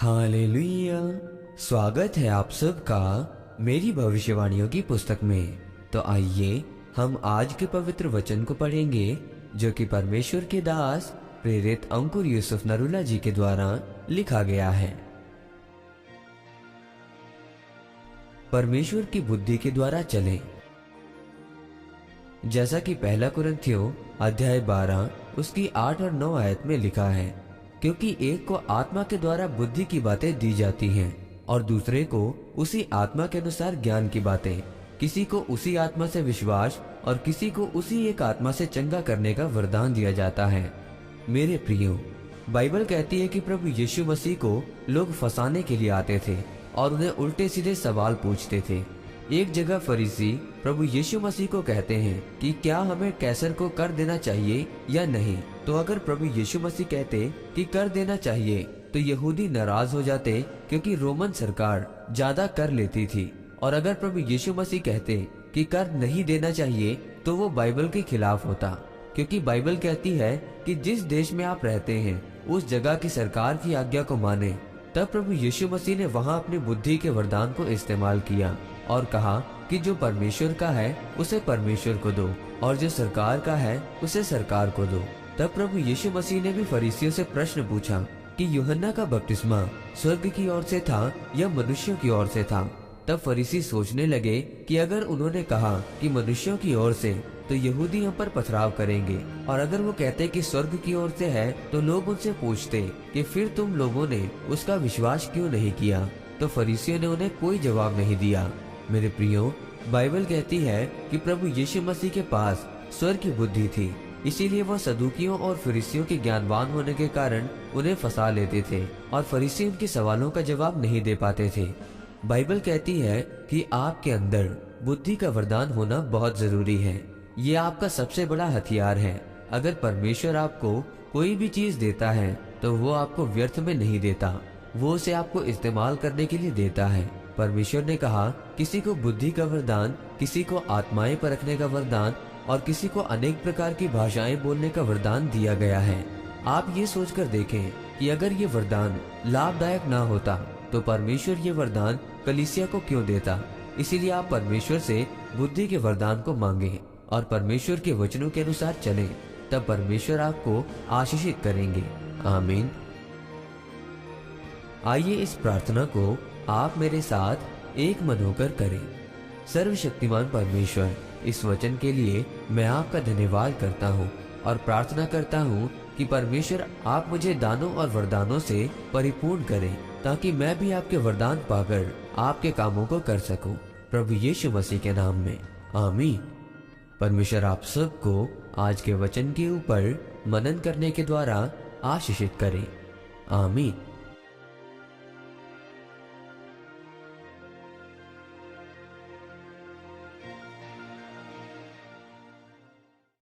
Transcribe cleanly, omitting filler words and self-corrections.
Hallelujah. स्वागत है आप सबका मेरी भविष्यवाणियों की पुस्तक में। तो आइए हम आज के पवित्र वचन को पढ़ेंगे जो कि परमेश्वर के दास प्रेरित अंकुर यूसुफ नरूला जी के द्वारा लिखा गया है। परमेश्वर की बुद्धि के द्वारा चलें। जैसा कि पहला कुरिन्थियों अध्याय 12 उसकी 8 और 9 आयत में लिखा है, क्योंकि एक को आत्मा के द्वारा बुद्धि की बातें दी जाती हैं और दूसरे को उसी आत्मा के अनुसार ज्ञान की बातें, किसी को उसी आत्मा से विश्वास और किसी को उसी एक आत्मा से चंगा करने का वरदान दिया जाता है। मेरे प्रियो, बाइबल कहती है कि प्रभु यीशु मसीह को लोग फंसाने के लिए आते थे और उन्हें उल्टे सीधे सवाल पूछते थे। एक जगह फरीसी प्रभु यीशु मसीह को कहते हैं कि क्या हमें कैसर को कर देना चाहिए या नहीं। तो अगर प्रभु यीशु मसीह कहते कि कर देना चाहिए तो यहूदी नाराज हो जाते, क्योंकि रोमन सरकार ज्यादा कर लेती थी। और अगर प्रभु यीशु मसीह कहते कि कर नहीं देना चाहिए तो वो बाइबल के खिलाफ होता, क्योंकि बाइबल कहती है कि जिस देश में आप रहते हैं उस जगह की सरकार की आज्ञा को माने। तब प्रभु यीशु मसीह ने वहाँ अपनी बुद्धि के वरदान को इस्तेमाल किया और कहा कि जो परमेश्वर का है उसे परमेश्वर को दो और जो सरकार का है उसे सरकार को दो। तब प्रभु यीशु मसीह ने भी फरीसियों से प्रश्न पूछा कि यूहन्ना का बपतिस्मा स्वर्ग की ओर से था या मनुष्यों की ओर से था। तब फरीसी सोचने लगे कि अगर उन्होंने कहा कि मनुष्यों की ओर से तो यहूदी हम पर पथराव करेंगे, और अगर वो कहते कि स्वर्ग की ओर से है तो लोग उनसे पूछते कि फिर तुम लोगों ने उसका विश्वास क्यों नहीं किया। तो फरीसियों ने उन्हें कोई जवाब नहीं दिया। मेरे प्रियो, बाइबल कहती है कि प्रभु यीशु मसीह के पास स्वर्ग की बुद्धि थी, इसीलिए वह सदूकियों और फरीसियों के ज्ञानवान होने के कारण उन्हें फंसा लेते थे और फरीसी उनके सवालों का जवाब नहीं दे पाते थे। बाइबल कहती है कि आपके अंदर बुद्धि का वरदान होना बहुत जरूरी है। ये आपका सबसे बड़ा हथियार है। अगर परमेश्वर आपको कोई भी चीज देता है तो वो आपको व्यर्थ में नहीं देता, वो उसे आपको इस्तेमाल करने के लिए देता है। परमेश्वर ने कहा किसी को बुद्धि का वरदान, किसी को आत्माएं परखने का वरदान और किसी को अनेक प्रकार की भाषाएं बोलने का वरदान दिया गया है। आप ये सोचकर देखें कि अगर ये वरदान लाभदायक ना होता तो परमेश्वर ये वरदान कलीसिया को क्यों देता। इसीलिए आप परमेश्वर से बुद्धि के वरदान को मांगे और परमेश्वर के वचनों के अनुसार चलें, तब परमेश्वर आपको आशीषित करेंगे। आमीन। आइए इस प्रार्थना को आप मेरे साथ एक मन होकर करें। सर्वशक्तिमान परमेश्वर, इस वचन के लिए मैं आपका धन्यवाद करता हूँ और प्रार्थना करता हूँ कि परमेश्वर आप मुझे दानों और वरदानों से परिपूर्ण करें, ताकि मैं भी आपके वरदान पाकर आपके कामों को कर सकूं। प्रभु यीशु मसीह के नाम में आमीन। परमेश्वर आप सबको आज के वचन के ऊपर मनन करने के द्वारा आशीषित करें। आमीन।